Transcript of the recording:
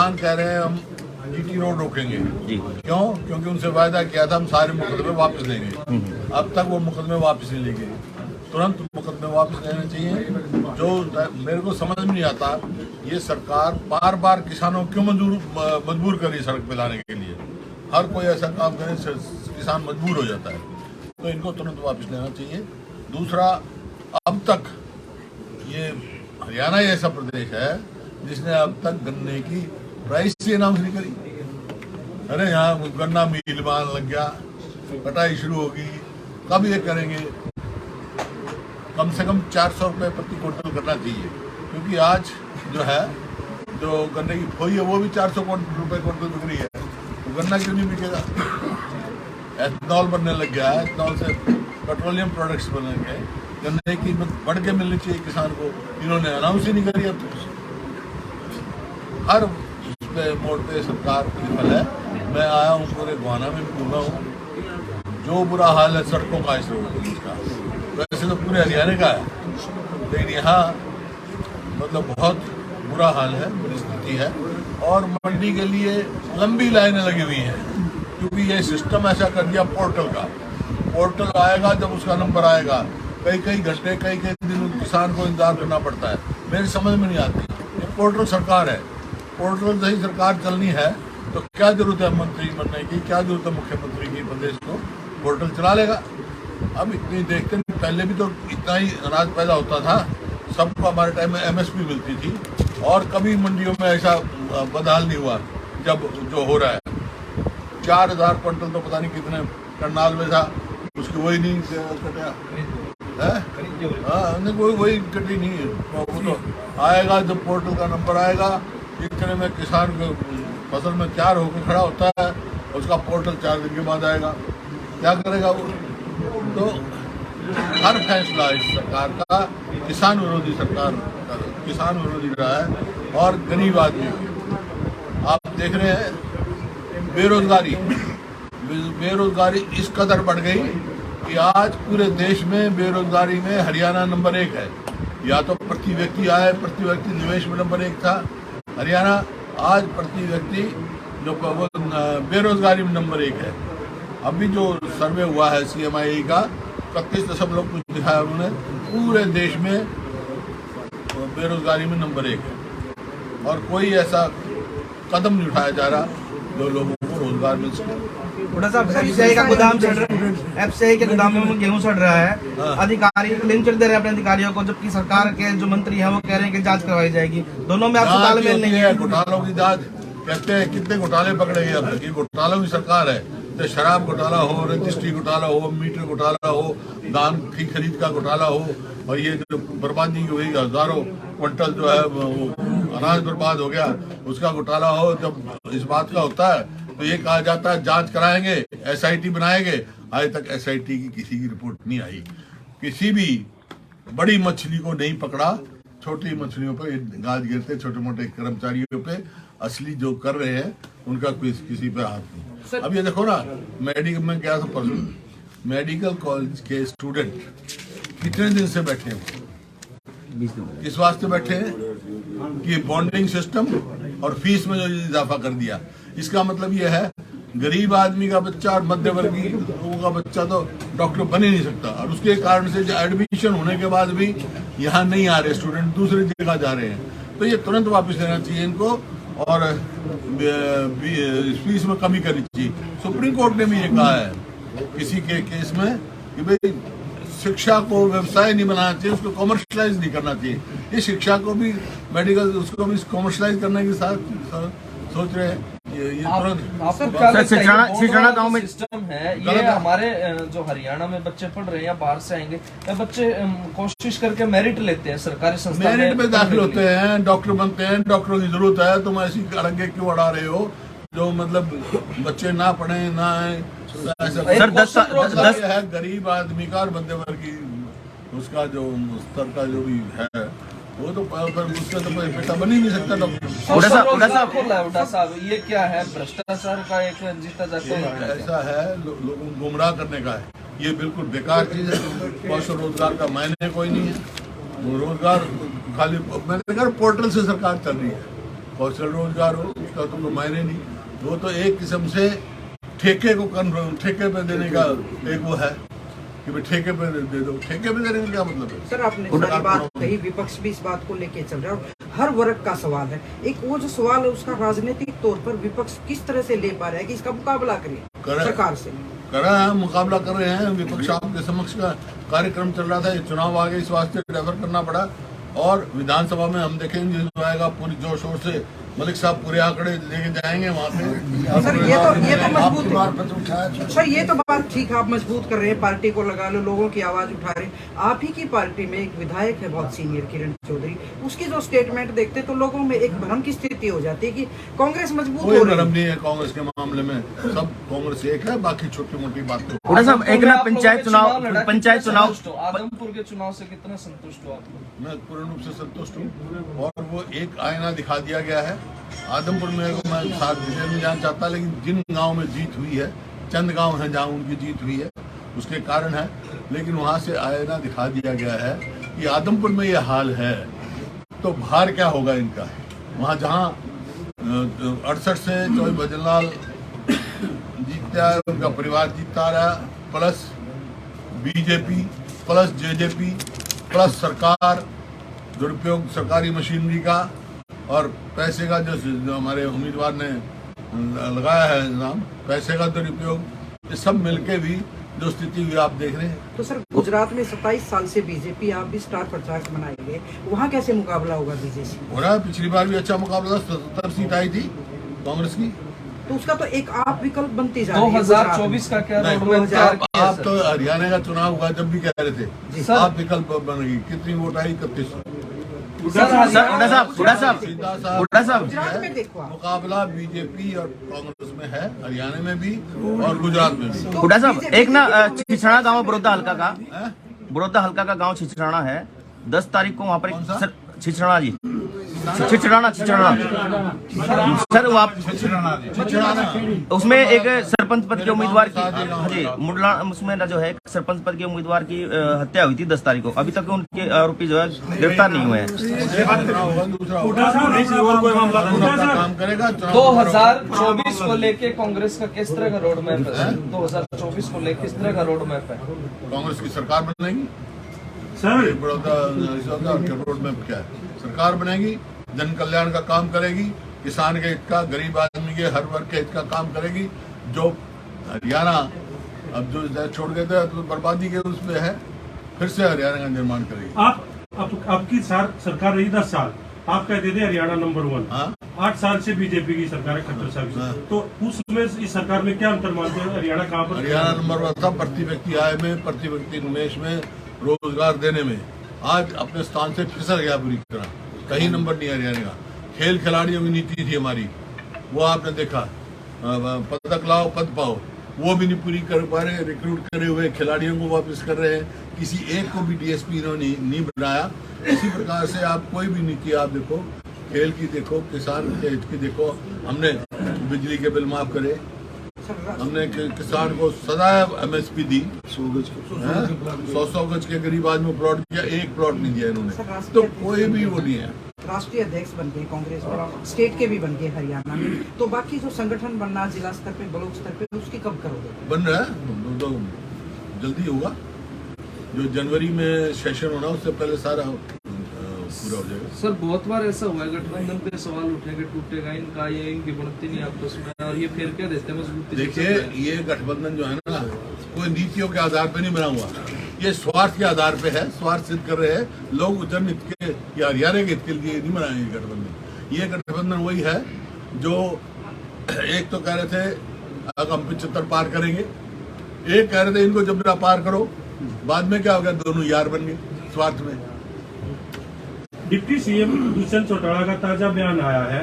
किसान कह रहे हैं हम जीटी रोड रोकेंगे जी। क्यों? क्योंकि उनसे वायदा किया था हम सारे मुकदमे वापस लेंगे। अब तक वो मुकदमे वापस नहीं लेंगे। तुरंत मुकदमे वापस लेने चाहिए। जो मेरे को समझ में नहीं आता, ये सरकार बार बार किसानों को क्यों मजबूर कर रही है सड़क पे लाने के लिए। हर कोई ऐसा काम करे किसान मजबूर हो जाता है, तो इनको तुरंत वापस लेना चाहिए। दूसरा, अब तक ये हरियाणा ऐसा प्रदेश है जिसने अब तक गन्ने की प्राइस से अनाउंस नहीं करी। अरे यहाँ गन्ना मिल मान लग गया, कटाई शुरू होगी, कब ये करेंगे? कम से कम 400 रुपये प्रति क्विंटल करना चाहिए, क्योंकि आज जो है जो गन्ने की खोई है वो भी 400 रुपये क्विंटल बिक रही है। तो गन्ना क्यों नहीं बिकेगा? एथनॉल बनने लग गया है, एथनॉल से पेट्रोलियम प्रोडक्ट्स बनेंगे, गन्ने की कीमत बढ़ के मिलनी चाहिए किसान को। इन्होंने अनाउंस ही नहीं करी। अब तो हर मोड़ पे सरकार विफल है। मैं आया हूँ पूरे गोहाना में घूमा हूँ, जो बुरा हाल है सड़कों का इस रोड का, वैसे तो पूरे हरियाणा का है, लेकिन यहाँ मतलब बहुत बुरा हाल है, परिस्थिति है। और मंडी के लिए लंबी लाइनें लगी हुई हैं, क्योंकि ये सिस्टम ऐसा कर दिया पोर्टल का। पोर्टल आएगा जब उसका नंबर आएगा, कई कई घंटे कई कई दिन किसान को इंतजार करना पड़ता है। मेरी समझ में नहीं आती। ये पोर्टल सरकार है, पोर्टल से ही सरकार चलनी है, तो क्या जरूरत है मंत्री बनने की, क्या जरूरत है मुख्यमंत्री की? प्रदेश को पोर्टल चला लेगा। अब इतनी देखते नहीं, पहले भी तो इतना ही अनाज पैदा होता था, सबको हमारे टाइम में MSP मिलती थी, और कभी मंडियों में ऐसा बदहाल नहीं हुआ जब जो हो रहा है। 4000 क्विंटल तो पता नहीं कितने करनाल में था, उसकी वही नहीं कटा है। हाँ, कोई वही कटी नहीं है। वो तो आएगा जब पोर्टल का नंबर आएगा, इतने में किसान फसल में तैयार होकर खड़ा होता है, उसका पोर्टल 4 दिन के बाद आएगा, क्या करेगा वो? तो हर फैसला इस सरकार का किसान विरोधी किसान विरोधी रहा है, और गरीब आदमी की आप देख रहे हैं। बेरोजगारी इस कदर बढ़ गई कि आज पूरे देश में बेरोजगारी में हरियाणा नंबर 1 है। या तो प्रति व्यक्ति आय, प्रति व्यक्ति निवेश में नंबर 1 था हरियाणा, आज प्रति व्यक्ति जो बेरोजगारी में नंबर 1 है। अभी जो सर्वे हुआ है CMI का, 31 कुछ दिखाया उन्होंने, पूरे देश में बेरोजगारी में नंबर 1 है, और कोई ऐसा कदम नहीं उठाया जा रहा जो लोगों को रोजगार मिल सके। FCI का गोदाम चढ़ रहा है, FCI के गोदाम में गेहूं चढ़ रहा है। अधिकारी क्लिंचर दे रहे हैं अपने अधिकारियों को, जबकि सरकार के जो मंत्री हैं वो कह रहे हैं कि जांच करवाई जाएगी। दोनों में आपसे तालमेल नहीं है। घोटालों की जांच कहते हैं, कितने घोटाले पकड़े गए अब तक? ये घोटालों की सरकार है, तो शराब घोटाला हो, रजिस्ट्री घोटाला हो, मीटर घोटाला हो, धान की खरीद का घोटाला हो, और ये जो बर्बादी हुई हजारों क्विंटल जो है वो अनाज बर्बाद हो गया, उसका घोटाला हो। जब इस बात का होता है तो ये कहा जाता है जांच कराएंगे, SIT बनाएंगे। आज तक SIT की किसी की रिपोर्ट नहीं आई, किसी भी बड़ी मछली को नहीं पकड़ा। छोटी मछलियों पे गाज गिरते, छोटे मोटे कर्मचारियों पे, असली जो कर रहे हैं उनका किसी पे हाथ नहीं। अब ये देखो ना, मेडिकल में गया था परसों, मेडिकल कॉलेज के स्टूडेंट कितने दिन से बैठे हैं? किस वास्ते बैठे हैं? कि बॉन्डिंग सिस्टम और फीस में जो इजाफा कर दिया। इसका मतलब ये है गरीब आदमी का बच्चा और मध्यवर्गीय लोगों का बच्चा तो डॉक्टर बन ही नहीं सकता, और उसके कारण से एडमिशन होने के बाद भी यहाँ नहीं आ रहे स्टूडेंट, दूसरी जगह जा रहे हैं। तो ये तुरंत वापस लेना चाहिए इनको, और फीस में कमी करनी चाहिए। सुप्रीम कोर्ट ने भी ये कहा है किसी के केस में कि भाई शिक्षा को व्यवसाय नहीं बनाना चाहिए, उसको कॉमर्शलाइज नहीं करना चाहिए। ये शिक्षा को भी मेडिकल उसको भी कॉमर्शलाइज करने के साथ सोच रहे हैं। शिक्षण गाँव में सिस्टम है ये। हमारे जो हरियाणा में बच्चे पढ़ रहे हैं या बाहर से आएंगे, बच्चे कोशिश करके मेरिट लेते हैं, सरकारी संस्था मेरिट में दाखिल होते हैं, डॉक्टर बनते हैं। डॉक्टरों की जरूरत है, तुम ऐसी अड़ंगे क्यों अड़ा रहे हो? जो मतलब बच्चे ना पढ़े ना आए, सर 10 है गरीब आदमी का और मध्यवर्गीय उसका जो स्तर का जो भी है वो तो उसका तो बेटा बन ही नहीं सकता डॉक्टर साहब। ये क्या है? भ्रष्टाचार का एक जीता जाता है। ऐसा है, लोगों को गुमराह करने का है। ये बिल्कुल बेकार चीज है। कौशल रोजगार का मायने कोई नहीं है। रोजगार खाली मैंने कहा पोर्टल से सरकार चल रही है, कौशल रोजगार हो, उसका तो कोई मायने नहीं। वो तो एक किस्म से ठेके पे देने का एक वो है कि भाई ठेके पे दे दो। ठेके पे देने का क्या मतलब है? सर आपने सारी बात कही, विपक्ष भी इस बात को लेके चल रहा है और हर वर्ग का सवाल है। एक वो जो सवाल है उसका राजनीतिक तौर पर विपक्ष किस तरह से ले पा रहा है कि इसका मुकाबला करे सरकार से? कर रहे हैं, मुकाबला कर रहे हैं। विपक्ष आपके समक्ष का कार्यक्रम चल रहा था, ये चुनाव आ गए, इस वास्ते रेफर करना पड़ा। और विधानसभा में हम देखेंगे जो आएगा पूरी जोर शोर से मलिक साहब पूरे आंकड़े लेके जाएंगे वहाँ पे। सर ये तो मजबूत है। सर ये तो बात ठीक है, आप मजबूत कर रहे हैं, पार्टी को लगा लो, लोगों की आवाज उठा रहे हैं। आप ही की पार्टी में एक विधायक है बहुत सीनियर, किरण चौधरी, उसकी जो स्टेटमेंट देखते तो लोगों में एक भ्रम की स्थिति हो जाती है कि कांग्रेस मजबूत हो रही है। कोई भ्रम नहीं है कांग्रेस के मामले में, सब कांग्रेस एक है, बाकी छोटी मोटी बात। हुड्डा साहब, एक ना पंचायत चुनाव आदमपुर के चुनाव से कितना संतुष्ट हो आप? मैं पूर्ण रूप से संतुष्ट हूँ और वो एक आईना दिखा दिया गया है। आदमपुर में मैं साथ डिटेल में जाना चाहता, लेकिन जिन गांव में जीत हुई है, चंद गांव हैं जहां उनकी जीत हुई है, उसके कारण है। लेकिन वहां से आईना दिखा दिया गया है कि आदमपुर में ये हाल है तो बाहर क्या होगा इनका। वहां जहां 68 से चौधरी भजनलाल जीतता है, उनका परिवार जीतता रहा, plus BJP plus JJP plus सरकार, दुरुपयोग सरकारी मशीनरी का और पैसे का जो हमारे उम्मीदवार ने लगाया है नाम, पैसे का दुरुपयोग, ये सब मिलके भी जो स्थिति हुई आप देख रहे हैं। तो सर गुजरात में 27 साल से बीजेपी, आप भी स्टार प्रचारक बनाए गए, वहाँ कैसे मुकाबला होगा बीजेपी? हो रहा है, पिछली बार भी अच्छा मुकाबला था, 77 सीट आई थी कांग्रेस की। तो उसका तो एक आप विकल्प बनती जा रही है। 2024 का क्या रोडमैप तैयार किया आप सर? तो हरियाणा का चुनाव हुआ जब भी कह रहे थे सर। आप विकल्प बनेगी, कितनी वोट आई? 31। हुड्डा साहब गुजरात में देखो आप। मुकाबला बीजेपी और कांग्रेस में है, हरियाणा में भी और गुजरात में भी। हुड्डा साहब, एक ना छिछराना गांव बड़ौदा हल्का का गांव छिछराना है। 10 तारीख को वहाँ पर कौन सा? छिछराना जी, छिछराना सर, वो आप उसमें एक सरपंच पद के उम्मीदवार की, हाँ जी, मुडला उसमें जो है सरपंच पद के उम्मीदवार की हत्या हुई थी 10 तारीख को। अभी तक उनके आरोपी जो है गिरफ्तार नहीं हुए हैं। काम करेगा। 2024 को लेके कांग्रेस का किस तरह का रोड मैप है? 2024 को लेके किस तरह का रोड मैप है? कांग्रेस की सरकार बनेगी सर। बड़ौदा रोड मैप क्या है? सरकार बनेगी, जन कल्याण का काम करेगी, किसान के हित का, गरीब आदमी के हर वर्ग के हित का काम करेगी। जो हरियाणा अब जो छोड़ गए थे तो बर्बादी के उसमें है, फिर से हरियाणा का निर्माण करेगी। आपकी सरकार रही 10 साल, आप कहते थे हरियाणा नंबर 1। हाँ? 8 साल से बीजेपी की सरकार है, 71 साल हाँ। से। तो उसमें इस सरकार में क्या अंतर मानते हैं? हरियाणा कहाँ पर? हरियाणा नंबर 1 था प्रति व्यक्ति आय में, प्रति व्यक्ति निवेश में, रोजगार देने में। आज अपने स्थान से फिसल गया पूरी तरह, कहीं नंबर नहीं हरियाणा का। खेल खिलाड़ियों की नीति थी हमारी, वो आपने देखा, पदक लाओ पद पाओ, वो भी नहीं पूरी कर पा रहे। रिक्रूट करे हुए खिलाड़ियों को वापस कर रहे हैं, किसी एक को भी डीएसपी इन्होंने नहीं बनाया। इसी प्रकार से आप कोई भी नीति आप देखो, खेल की देखो, किसान के हित की देखो। हमने बिजली के बिल माफ करे, हमने किसान को सदैव एमएसपी दी, 100 गज के गरीब आदमी प्लॉट दिया, एक प्लॉट नहीं दिया इन्होंने। तो कोई भी वो नहीं है। राष्ट्रीय अध्यक्ष बन गए कांग्रेस में, स्टेट के भी बन गए हरियाणा में, तो बाकी जो संगठन बनना जिला स्तर पे, ब्लॉक स्तर पे, उसकी कब करोगे? बन रहा है, तो जल्दी होगा। जो जनवरी में सेशन होना उससे पहले सारा पूरा हो जाएगा। सर बहुत बार ऐसा हुआ है, गठबंधन पे सवाल उठेगा, टूटेगा इनका, ये इनकी बढ़ती नहीं आपस में, और ये फिर क्या देते हैं मजबूती। देखिए, ये गठबंधन जो है ना, कोई नीतियों के आधार पे नहीं बना हुआ, ये स्वार्थ के आधार पे है। स्वार्थ सिद्ध कर रहे हैं लोग, जनहित के या हरियाणा के हित के लिए नहीं बनाए ये गठबंधन। ये गठबंधन वही है जो एक तो कह रहे थे अब हम 75 पार करेंगे, एक कह रहे थे इनको जब पार करो, बाद में क्या हो गया, दोनों यार बन गए स्वार्थ में। डिप्टी सीएम दुष्यंत चौटाला का ताजा बयान आया है